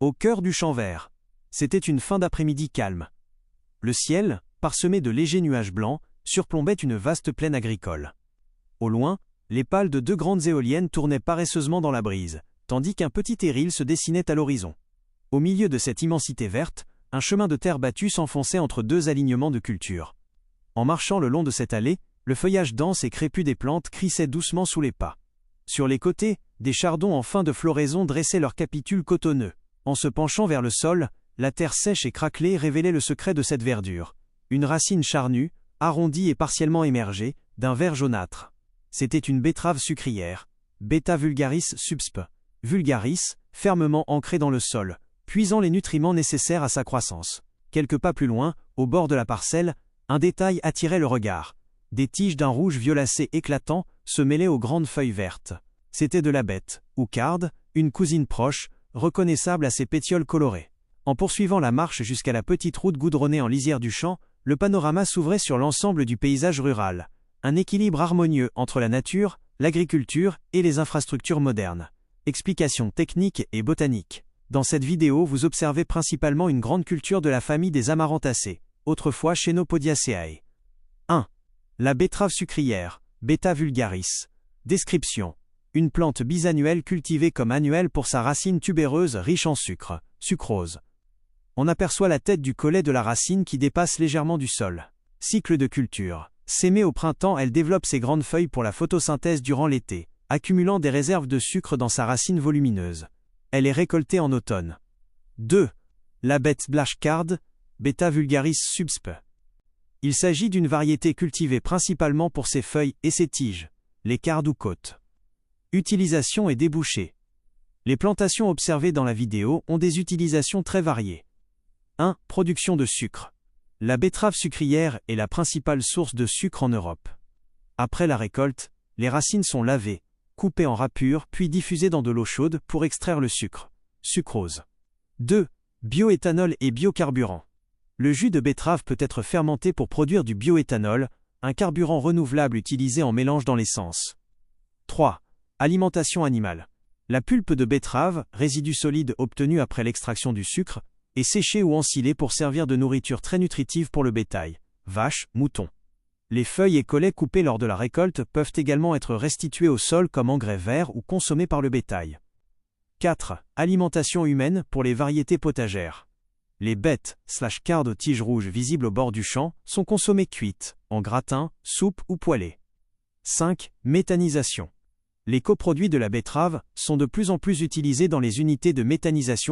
Au cœur du champ vert. C'était une fin d'après-midi calme. Le ciel, parsemé de légers nuages blancs, surplombait une vaste plaine agricole. Au loin, les pales de 2 grandes éoliennes tournaient paresseusement dans la brise, tandis qu'un petit terril se dessinait à l'horizon. Au milieu de cette immensité verte, un chemin de terre battue s'enfonçait entre 2 alignements de cultures. En marchant le long de cette allée, le feuillage dense et crépus des plantes crissait doucement sous les pas. Sur les côtés, des chardons en fin de floraison dressaient leurs capitules cotonneux. En se penchant vers le sol, la terre sèche et craquelée révélait le secret de cette verdure. Une racine charnue, arrondie et partiellement émergée, d'un vert jaunâtre. C'était une betterave sucrière, Beta vulgaris subsp. Vulgaris, fermement ancrée dans le sol, puisant les nutriments nécessaires à sa croissance. Quelques pas plus loin, au bord de la parcelle, un détail attirait le regard. Des tiges d'un rouge violacé éclatant se mêlaient aux grandes feuilles vertes. C'était de la bête, ou carde, une cousine proche, reconnaissable à ses pétioles colorées. En poursuivant la marche jusqu'à la petite route goudronnée en lisière du champ, le panorama s'ouvrait sur l'ensemble du paysage rural. Un équilibre harmonieux entre la nature, l'agriculture et les infrastructures modernes. Explications techniques et botaniques. Dans cette vidéo, vous observez principalement une grande culture de la famille des Amaranthaceae, autrefois Chenopodiaceae. 1. La betterave sucrière, Beta vulgaris. Description. Une plante bisannuelle cultivée comme annuelle pour sa racine tubéreuse riche en sucre, sucrose. On aperçoit la tête du collet de la racine qui dépasse légèrement du sol. Cycle de culture. Sémée au printemps, elle développe ses grandes feuilles pour la photosynthèse durant l'été, accumulant des réserves de sucre dans sa racine volumineuse. Elle est récoltée en automne. 2. La bête blashcard, Beta vulgaris subsp. Il s'agit d'une variété cultivée principalement pour ses feuilles et ses tiges, les cardes ou côtes. Utilisation et débouchés. Les plantations observées dans la vidéo ont des utilisations très variées. 1. Production de sucre. La betterave sucrière est la principale source de sucre en Europe. Après la récolte, les racines sont lavées, coupées en râpures puis diffusées dans de l'eau chaude pour extraire le sucre, sucrose. 2. Bioéthanol et biocarburant. Le jus de betterave peut être fermenté pour produire du bioéthanol, un carburant renouvelable utilisé en mélange dans l'essence. 3. Alimentation animale. La pulpe de betterave, résidu solide obtenu après l'extraction du sucre, est séchée ou ensilée pour servir de nourriture très nutritive pour le bétail, vaches, moutons. Les feuilles et collets coupés lors de la récolte peuvent également être restitués au sol comme engrais verts ou consommés par le bétail. 4. Alimentation humaine pour les variétés potagères. Les bêtes/cardes aux tiges rouges visibles au bord du champ sont consommées cuites, en gratin, soupe ou poêlées. 5. Méthanisation. Les coproduits de la betterave sont de plus en plus utilisés dans les unités de méthanisation